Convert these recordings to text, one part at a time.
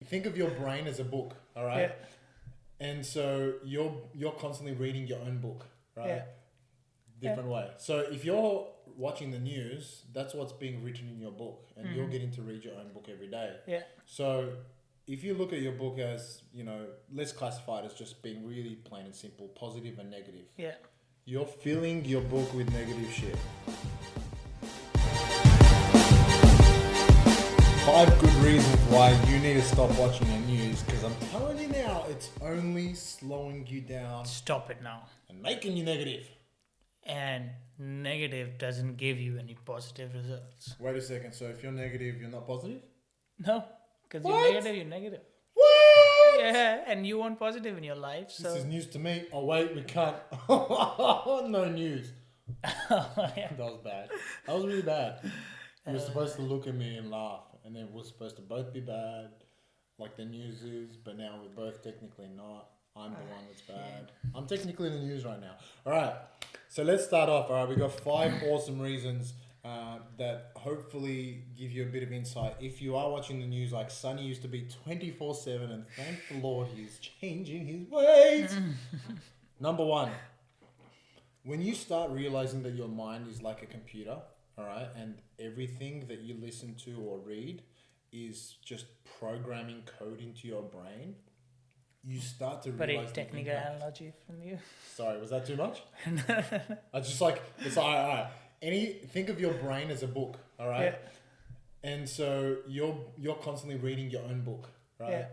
Think of your brain as a book, all right? And so you're constantly reading your own book, right? Different way. So if you're watching the news, that's what's being written in your book, and you're getting to read your own book every day. So if you look at your book as, let's classify it as just being really plain and simple, positive and negative. You're filling your book with negative shit. 5 good reasons why you need to stop watching the news, because I'm telling you now, it's only slowing you down. Stop it now. And making you negative. And negative doesn't give you any positive results. Wait a second, so if you're negative, you're not positive? No, because you're negative. What? Yeah, and you want positive in your life. So. This is news to me. Oh wait, we can't. No news. That was bad. That was really bad. You were supposed to look at me and laugh, and then we're supposed to both be bad, like the news is, but now we're both technically not. I'm the one that's bad. I'm technically in the news right now. All right, so let's start off. All right, we got 5 awesome reasons that hopefully give you a bit of insight. If you are watching the news, like Sonny used to be 24/7, and thank the Lord he's changing his ways. Number 1, when you start realizing that your mind is like a computer, all right, and everything that you listen to or read is just programming code into your brain, you start to realize. Very technical analogy from you. Sorry, was that too much? I just it's all right. Think of your brain as a book, all right? And so you're constantly reading your own book, right?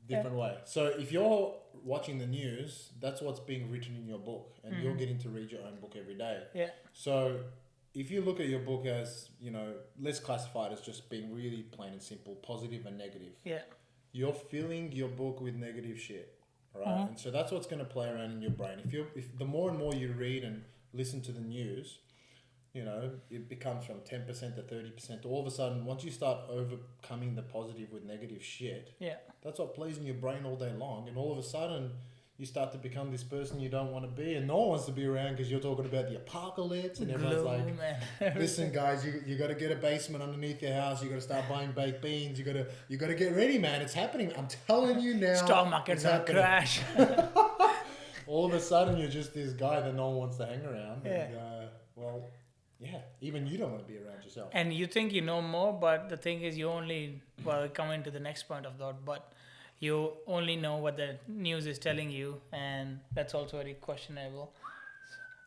Different way. So if you're watching the news, that's what's being written in your book, and you're getting to read your own book every day. So if you look at your book as, let's classify it as just being really plain and simple, positive and negative. You're filling your book with negative shit, right? And so that's what's going to play around in your brain. If the more and more you read and listen to the news, it becomes from 10% to 30%. All of a sudden, once you start overcoming the positive with negative shit, that's what plays in your brain all day long. And all of a sudden, you start to become this person you don't want to be, and no one wants to be around because you're talking about the apocalypse, and everyone's like, "Listen, guys, you got to get a basement underneath your house. You got to start buying baked beans. You got to get ready, man. It's happening. I'm telling you now. Stock market's gonna crash." All of a sudden, you're just this guy that no one wants to hang around. And, even you don't want to be around yourself. And you think you know more, but the thing is, you only come into the next point of thought, but you only know what the news is telling you, and that's also very questionable.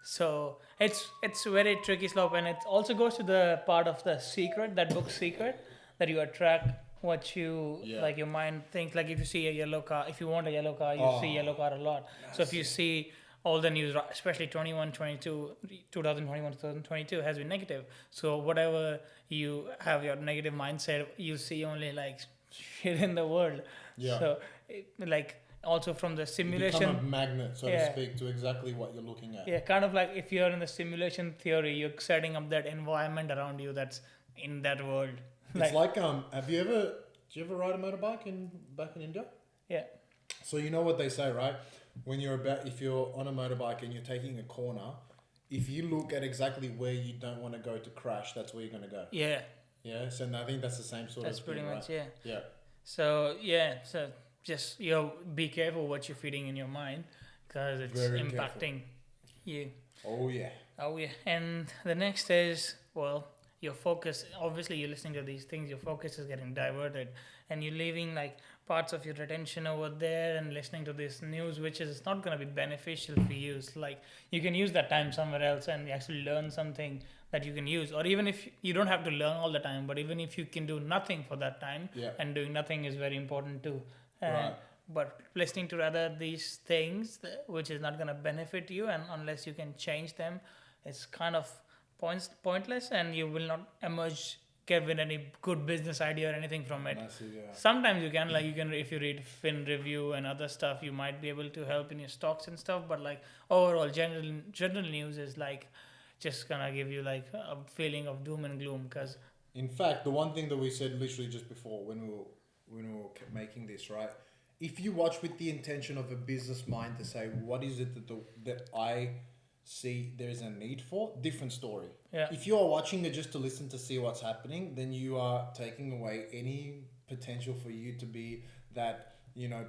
So it's very tricky slope, and it also goes to the part of the secret, that book Secret, that you attract what you like. Your mind thinks, like if you see a yellow car, if you want a yellow car, you see yellow car a lot. So if you see all the news, especially 2022 has been negative. So whatever you have your negative mindset, you see only like shit in the world. So also from the simulation, you become a magnet, so to speak, to exactly what you're looking at. Kind of like if you're in the simulation theory, you're setting up that environment around you that's in that world. It's like did you ever ride a motorbike back in India? So you know what they say, right? If you're on a motorbike and you're taking a corner, if you look at exactly where you don't want to go to crash, that's where you're going to go. So I think that's the same sort of thing. That's pretty much, Yeah. So just be careful what you're feeding in your mind, because it's very impacting you. Oh yeah. And the next is, your focus. Obviously, you're listening to these things, your focus is getting diverted, and you're leaving like parts of your attention over there and listening to this news, which is not going to be beneficial for you. It's like you can use that time somewhere else and actually learn something that you can use. Or even if you don't have to learn all the time, but even if you can do nothing for that time, and doing nothing is very important too. But listening to rather these things, which is not going to benefit you, and unless you can change them, it's kind of pointless, and you will not get with any good business idea or anything from it. Sometimes you can if you read Fin Review and other stuff, you might be able to help in your stocks and stuff, but like overall general news is like just gonna give you like a feeling of doom and gloom. Because in fact, the one thing that we said literally just before when we were making this, right, if you watch with the intention of a business mind to say, what is it that I see there's a need for, different story. If you are watching it just to listen to see what's happening, then you are taking away any potential for you to be that,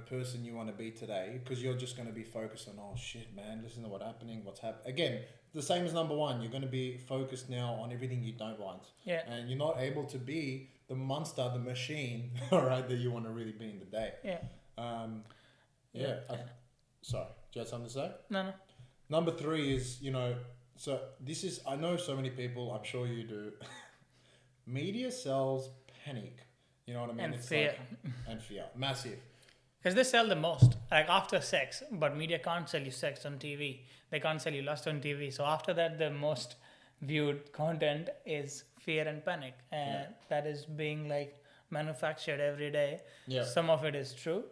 person you want to be today, because you're just going to be focused on, oh shit, man, listen to what's happening. Again, the same as number one, you're going to be focused now on everything you don't want. Yeah. And you're not able to be the monster, the machine, all right, that you want to really be in the day. Yeah. Sorry, do you have something to say? No. Number three is, so this is, I know so many people, I'm sure you do. Media sells panic. You know what I mean? And fear. And fear. Massive. Because they sell the most, like after sex, but media can't sell you sex on TV. They can't sell you lust on TV. So after that, the most viewed content is fear and panic. And that is being like manufactured every day. Yeah. Some of it is true.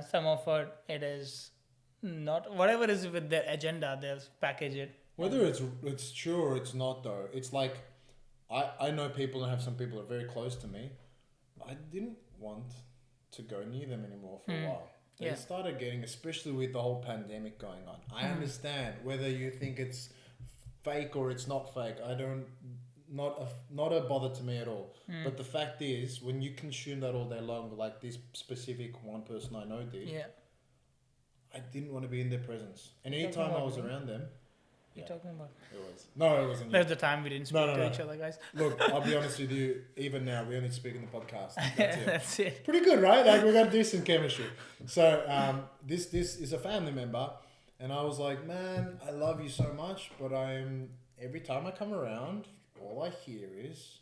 Some of it is not. Whatever is with their agenda, they'll package it. Whether it's true or it's not, though, it's like, I know people and have some people that are very close to me. I didn't want to go near them anymore for a while. They started getting, especially with the whole pandemic going on. I understand whether you think it's fake or it's not fake. Not a bother to me at all. But the fact is, when you consume that all day long, like this specific one person I know did, I didn't want to be in their presence. And anytime I was around them, you're talking about? It was. No, it wasn't. There's the time we didn't speak to each other, guys. Look, I'll be honest with you. Even now, we only speak in the podcast. That's it. That's it. Pretty good, right? Like, we got decent chemistry. So, this is a family member, and I was like, man, I love you so much, but every time I come around, all I hear is,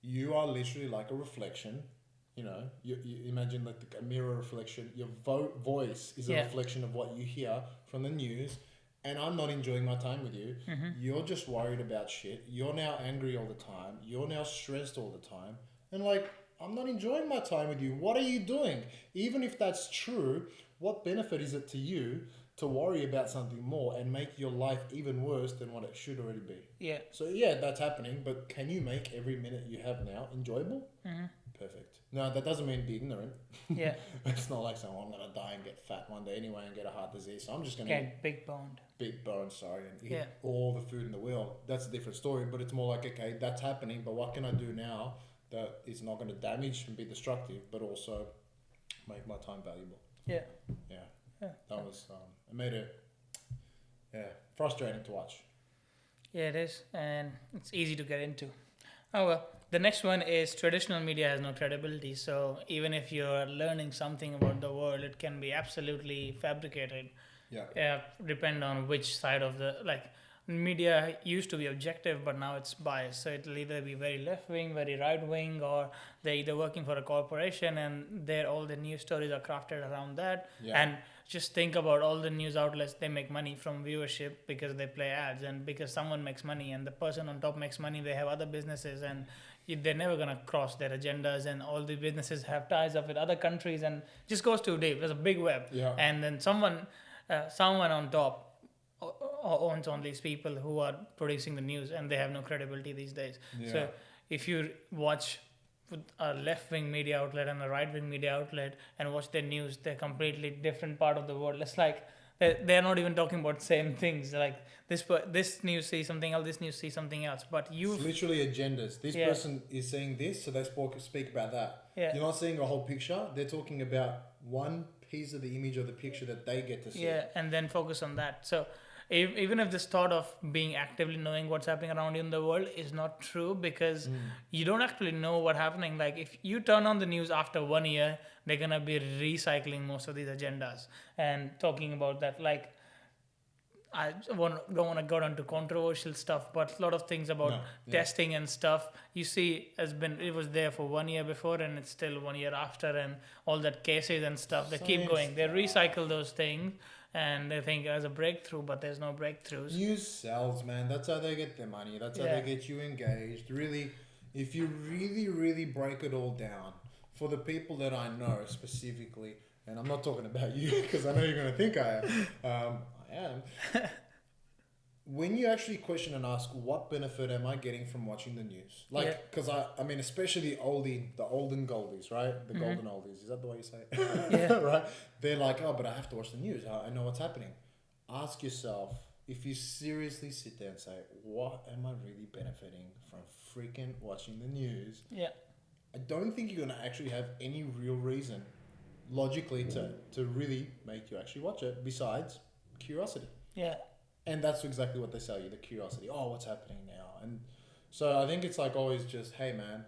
you are literally like a reflection. You imagine like a mirror reflection. Your voice is a reflection of what you hear from the news. And I'm not enjoying my time with you. You're just worried about shit. You're now angry all the time. You're now stressed all the time. And like, I'm not enjoying my time with you. What are you doing? Even if that's true, what benefit is it to you to worry about something more and make your life even worse than what it should already be? Yeah. So yeah, that's happening. But can you make every minute you have now enjoyable? Perfect. No, that doesn't mean be ignorant. Yeah. It's not like saying, I'm going to die and get fat one day anyway and get a heart disease. So I'm just going to get big boned, and eat all the food in the world. That's a different story. But it's more like, okay, that's happening. But what can I do now that is not going to damage and be destructive, but also make my time valuable? Yeah. That was, it made it, frustrating to watch. Yeah, it is. And it's easy to get into. Oh, well. The next one is traditional media has no credibility. So even if you're learning something about the world, it can be absolutely fabricated. Yeah. Depend on which side of the, like, media used to be objective, but now it's biased. So it'll either be very left wing, very right wing, or they're either working for a corporation and all the news stories are crafted around that. Yeah. And just think about all the news outlets, they make money from viewership because they play ads, and because someone makes money and the person on top makes money, they have other businesses, and they're never going to cross their agendas, and all the businesses have ties up with other countries, and just goes too deep. There's a big web. Yeah. And then someone on top owns all these people who are producing the news, and they have no credibility these days. Yeah. So if you watch a left-wing media outlet and a right-wing media outlet and watch their news, they're completely different part of the world. It's like they're not even talking about same things. Like this news sees something else, this news sees something else. But it's literally agendas. This person is saying this, so they speak about that. Yeah. You're not seeing a whole picture. They're talking about one piece of the image of the picture that they get to see. Yeah, and then focus on that. So even if this thought of being actively knowing what's happening around you in the world is not true, because you don't actually know what's happening. Like if you turn on the news after 1 year, they're going to be recycling most of these agendas and talking about that. Like I don't want to go down to controversial stuff, but a lot of things about testing and stuff you see it was there for 1 year before, and it's still 1 year after, and all that cases and stuff, they keep going. They recycle those things. And they think as a breakthrough, but there's no breakthroughs. News sells, man. That's how they get their money. That's how they get you engaged. Really, if you really, really break it all down, for the people that I know specifically, and I'm not talking about you because I know you're going to think I am. I am. When you actually question and ask, what benefit am I getting from watching the news? Like, because I mean, especially the olden goldies, right? The golden oldies. Is that the way you say it? Yeah. Right? They're like, oh, but I have to watch the news. I know what's happening. Ask yourself, if you seriously sit there and say, what am I really benefiting from freaking watching the news? Yeah. I don't think you're gonna actually have any real reason, logically, to really make you actually watch it. Besides curiosity. Yeah. And that's exactly what they sell you, the curiosity. Oh, what's happening now? And so I think it's like always just, hey man,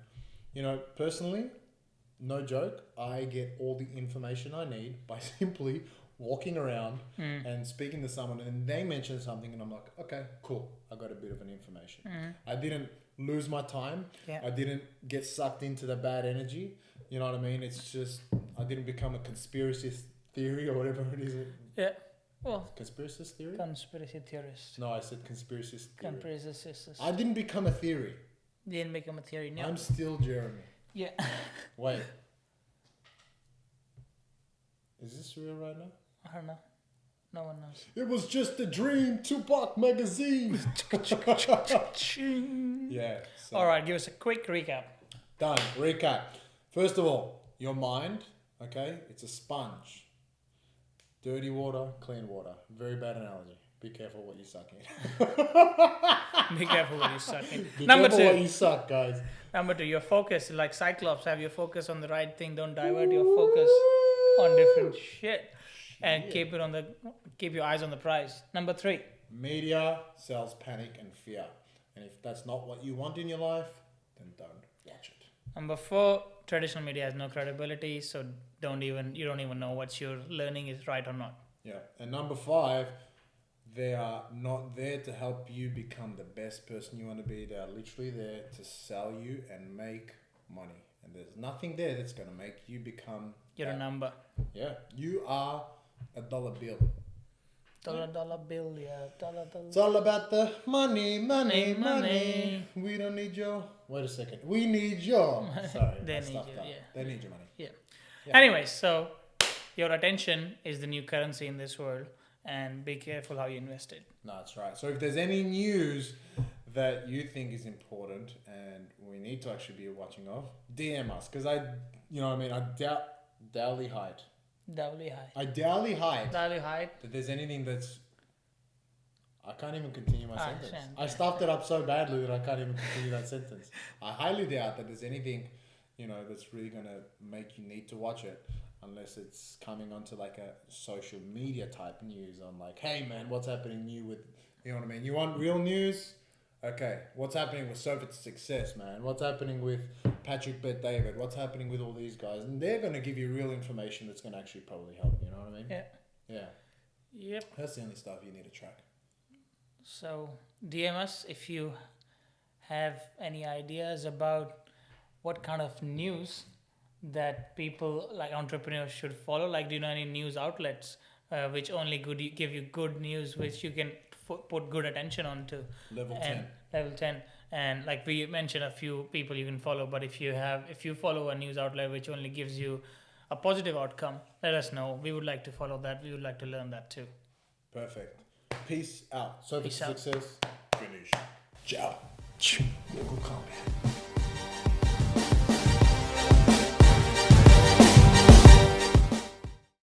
you know, personally, no joke, I get all the information I need by simply walking around and speaking to someone, and they mention something and I'm like, okay, cool, I got a bit of an information. I didn't lose my time. Yeah. I didn't get sucked into the bad energy. You know what I mean? It's just, I didn't become a conspiracy theory or whatever it is. Yeah. Well, Conspiracy theory? conspiracy theorist. No, I said conspiracy theory. Conspiracy. I didn't become a theory. Didn't become a theory. No. I'm still Jeremy. Yeah. Wait. Is this real right now? I don't know. No one knows. It was just a dream, Tupac magazine. Yeah. So. All right, give us a quick recap. Done. Recap. First of all, your mind, okay, it's a sponge. Dirty water, clean water. Very bad analogy. Be careful what you suck in. Be careful what you suck in. Be Number careful two. what you suck, guys. Number two, your focus, like Cyclops, have your focus on the right thing. Don't divert your focus on different shit. And keep your eyes on the prize. Number three. Media sells panic and fear. And if that's not what you want in your life, then don't watch it. Number four, traditional media has no credibility, so you don't even know what you're learning is right or not. Yeah. And number five, they are not there to help you become the best person you want to be. They are literally there to sell you and make money. And there's nothing there that's going to make you become... You're a number. Yeah. You are a dollar bill. Dollar bill, yeah. Dollar. It's all about the money. Money. We don't need your... Wait a second. We need your... Sorry. They I need stuffed you, up. yeah. They need your money. Yeah. Yeah. Anyways, so your attention is the new currency in this world, and be careful how you invest it. No, that's right. So if there's any news that you think is important and we need to actually be watching of, DM us. Because I dowly hide. I dowly hide that there's anything that's... I can't even continue my sentence. I stuffed it up so badly that I can't even continue that sentence. I highly doubt that there's anything, that's really going to make you need to watch it unless it's coming onto like a social media type news on like, hey man, what's happening new with, you know what I mean? You want real news? Okay, what's happening with Sophie's Success, man? What's happening with Patrick Bet-David? What's happening with all these guys? And they're going to give you real information that's going to actually probably help, you know what I mean? Yeah. Yeah. Yep. That's the only stuff you need to track. So DM us if you have any ideas about what kind of news that people like entrepreneurs should follow. Like, do you know any news outlets which only give you good news, which you can put good attention onto? Level 10. And like we mentioned, a few people you can follow. But if you follow a news outlet which only gives you a positive outcome, let us know. We would like to follow that. We would like to learn that too. Perfect. Peace out. Sophie's Peace out. Success. Finish. Ciao. Local combat.